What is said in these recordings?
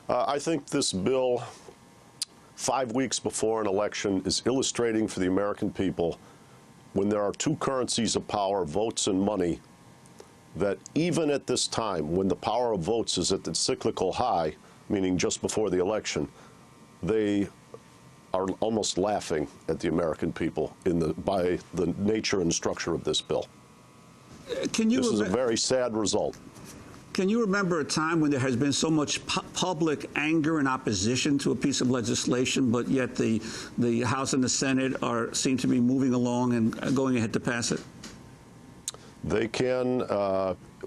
I think this bill, 5 weeks before an election, is illustrating for the American people, when there are two currencies of power, votes and money, that even at this time, when the power of votes is at the cyclical high, meaning just before the election, they are almost laughing at the American people by the nature and structure of this bill. This is a very sad result. Can you remember a time when there has been so much public anger and opposition to a piece of legislation, but yet the House and the Senate seem to be moving along and going ahead to pass it? They can,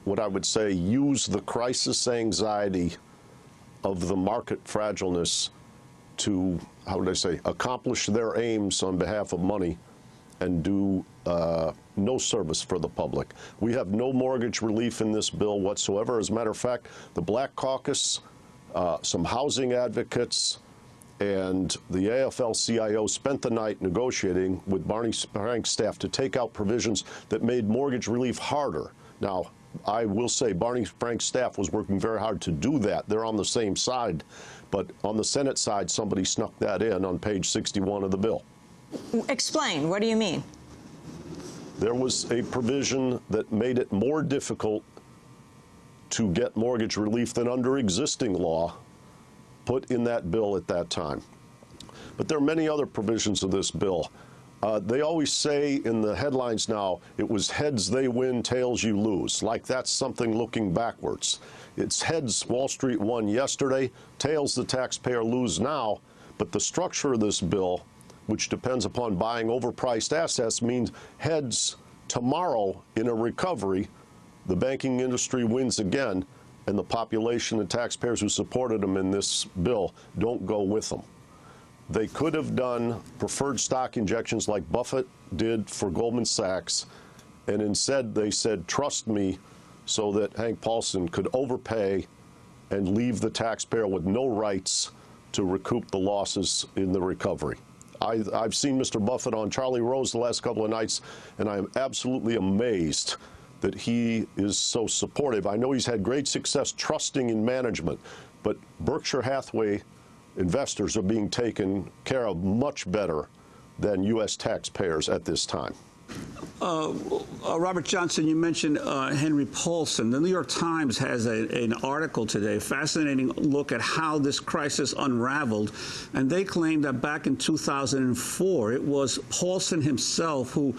what I would say, use the crisis anxiety of the market fragileness to, how would I say, accomplish their aims on behalf of money and do no service for the public. We have no mortgage relief in this bill whatsoever. As a matter of fact, the Black Caucus, some housing advocates, and the AFL-CIO spent the night negotiating with Barney Frank's staff to take out provisions that made mortgage relief harder. Now, I will say Barney Frank's staff was working very hard to do that. They're on the same side. But on the Senate side, somebody snuck that in on page 61 of the bill. Explain. What do you mean? There was a provision that made it more difficult to get mortgage relief than under existing law put in that bill at that time. But there are many other provisions of this bill. They always say in the headlines now, it was heads they win, tails you lose, like that's something looking backwards. It's heads Wall Street won yesterday, tails the taxpayer lose now, but the structure of this bill, which depends upon buying overpriced assets, means heads tomorrow in a recovery, the banking industry wins again, and the population and taxpayers who supported them in this bill don't go with them. They could have done preferred stock injections like Buffett did for Goldman Sachs, and instead they said, trust me, so that Hank Paulson could overpay and leave the taxpayer with no rights to recoup the losses in the recovery. I've seen Mr. Buffett on Charlie Rose the last couple of nights, and I am absolutely amazed that he is so supportive. I know he's had great success trusting in management, but Berkshire Hathaway investors are being taken care of much better than U.S. taxpayers at this time. Robert Johnson, you mentioned Henry Paulson. The New York Times has an article today, fascinating look at how this crisis unraveled. And they claim that back in 2004, it was Paulson himself who,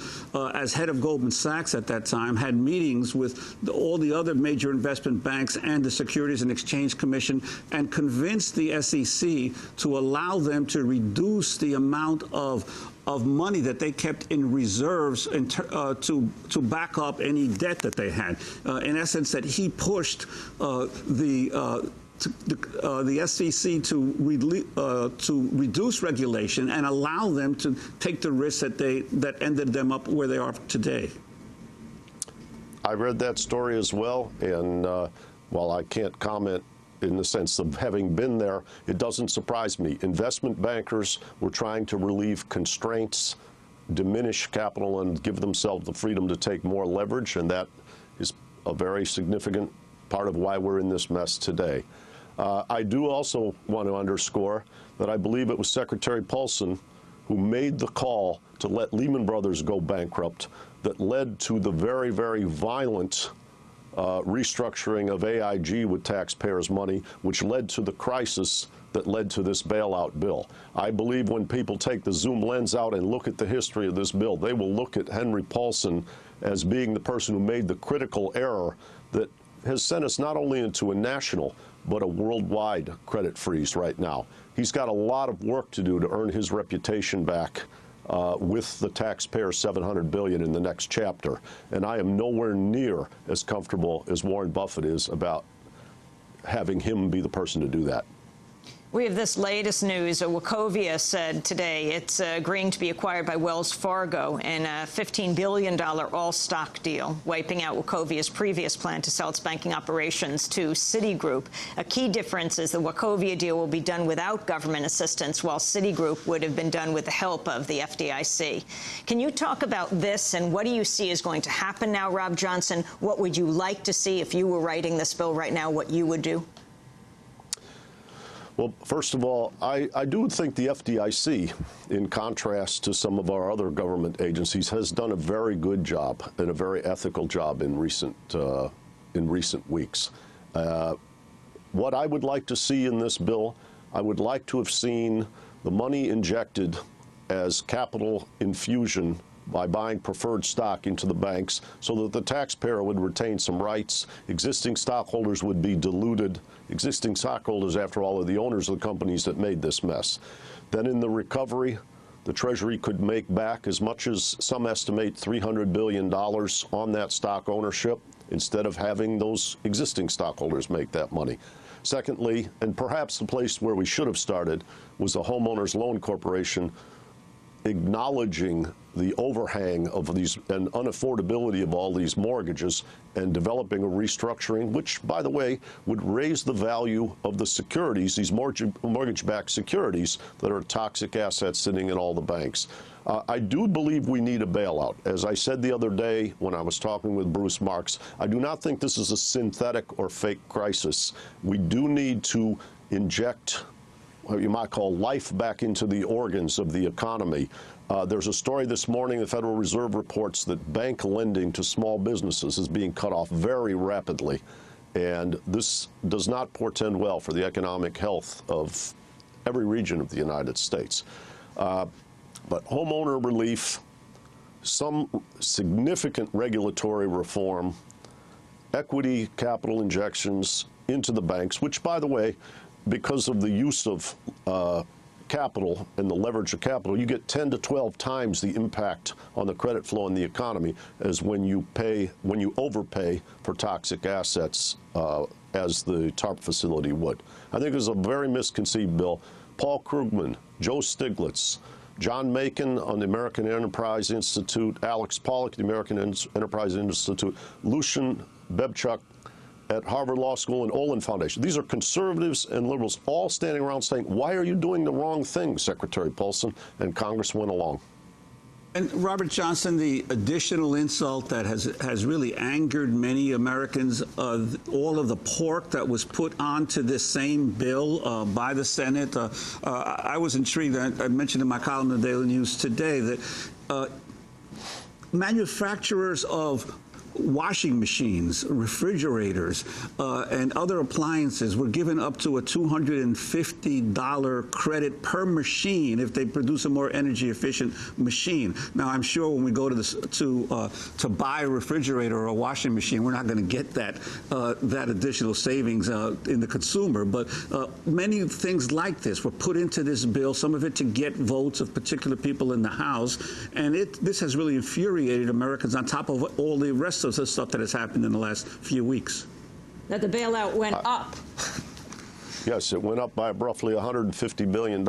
as head of Goldman Sachs at that time, had meetings with all the other major investment banks and the Securities and Exchange Commission and convinced the SEC to allow them to reduce the amount of money that they kept in reserves to back up any debt that they had. In essence, that he pushed the SEC to reduce regulation and allow them to take the risks that ended them up where they are today. I read that story as well, and while I can't comment in the sense of having been there, it doesn't surprise me. Investment bankers were trying to relieve constraints, diminish capital, and give themselves the freedom to take more leverage, and that is a very significant part of why we're in this mess today. I do also want to underscore that I believe it was Secretary Paulson who made the call to let Lehman Brothers go bankrupt that led to the very, very violent restructuring of AIG with taxpayers' money, which led to the crisis that led to this bailout bill. I believe when people take the zoom lens out and look at the history of this bill, they will look at Henry Paulson as being the person who made the critical error that has sent us not only into a national, but a worldwide credit freeze right now. He's got a lot of work to do to earn his reputation back with the taxpayer $700 billion in the next chapter. And I am nowhere near as comfortable as Warren Buffett is about having him be the person to do that. We have this latest news. Wachovia said today it's agreeing to be acquired by Wells Fargo in a $15 billion all-stock deal, wiping out Wachovia's previous plan to sell its banking operations to Citigroup. A key difference is the Wachovia deal will be done without government assistance, while Citigroup would have been done with the help of the FDIC. Can you talk about this, and what do you see is going to happen now, Rob Johnson? What would you like to see if you were writing this bill right now, what you would do? Well, first of all, I do think the FDIC, in contrast to some of our other government agencies, has done a very good job and a very ethical job in recent weeks. What I would like to see in this bill, I would like to have seen the money injected as capital infusion by buying preferred stock into the banks so that the taxpayer would retain some rights. Existing stockholders would be diluted. Existing stockholders, after all, are the owners of the companies that made this mess. Then in the recovery, the Treasury could make back as much as some estimate $300 billion on that stock ownership instead of having those existing stockholders make that money. Secondly, and perhaps the place where we should have started, was the Homeowners Loan Corporation acknowledging the overhang of these and unaffordability of all these mortgages and developing a restructuring, which, by the way, would raise the value of the securities, these mortgage-backed securities that are toxic assets sitting in all the banks. I do believe we need a bailout. As I said the other day when I was talking with Bruce Marks, I do not think this is a synthetic or fake crisis. We do need to inject what you might call life back into the organs of the economy. There's a story this morning, the Federal Reserve reports that bank lending to small businesses is being cut off very rapidly. And this does not portend well for the economic health of every region of the United States. But homeowner relief, some significant regulatory reform, equity capital injections into the banks, which, by the way, because of the use of capital and the leverage of capital, you get 10 to 12 times the impact on the credit flow in the economy as when you overpay for toxic assets, as the TARP facility would. I think it was a very misconceived bill. Paul Krugman, Joe Stiglitz, John Macon on the American Enterprise Institute, Alex Pollock, the American Enterprise Institute, Lucian Bebchuk at Harvard Law School and Olin Foundation. These are conservatives and liberals all standing around saying, why are you doing the wrong thing, Secretary Paulson? And Congress went along. And Robert Johnson, the additional insult that has really angered many Americans, all of the pork that was put onto this same bill by the Senate. I was intrigued. I mentioned in my column in the Daily News today that manufacturers of washing machines, refrigerators, and other appliances were given up to a $250 credit per machine if they produce a more energy efficient machine. Now, I'm sure when we go to to buy a refrigerator or a washing machine, we're not going to get that additional savings in the consumer. But many things like this were put into this bill, some of it to get votes of particular people in the House, and this has really infuriated Americans on top of all the rest of the stuff that has happened in the last few weeks. That the bailout went up. Yes, it went up by roughly $150 billion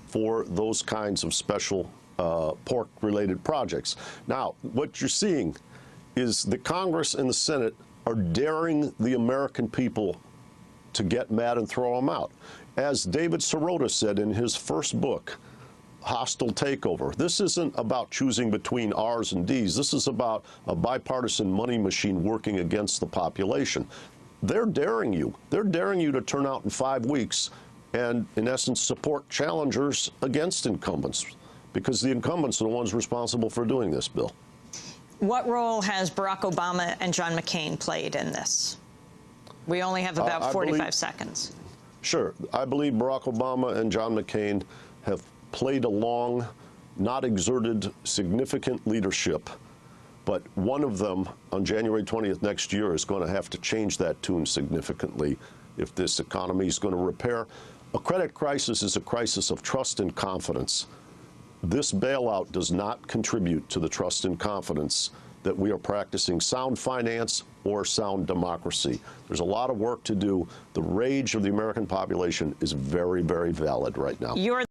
for those kinds of special pork-related projects. Now, what you're seeing is the Congress and the Senate are daring the American people to get mad and throw them out. As David Sirota said in his first book, Hostile Takeover, this isn't about choosing between R's and D's. This is about a bipartisan money machine working against the population. They're daring you. They're daring you to turn out in 5 weeks and, in essence, support challengers against incumbents, because the incumbents are the ones responsible for doing this, Bill. What role has Barack Obama and John McCain played in this? We only have about 45 seconds. Sure. I believe Barack Obama and John McCain have played along, not exerted significant leadership, but one of them on January 20th next year is going to have to change that tune significantly if this economy is going to repair. A credit crisis is a crisis of trust and confidence. This bailout does not contribute to the trust and confidence that we are practicing sound finance or sound democracy. There's a lot of work to do. The rage of the American population is very, very valid right now.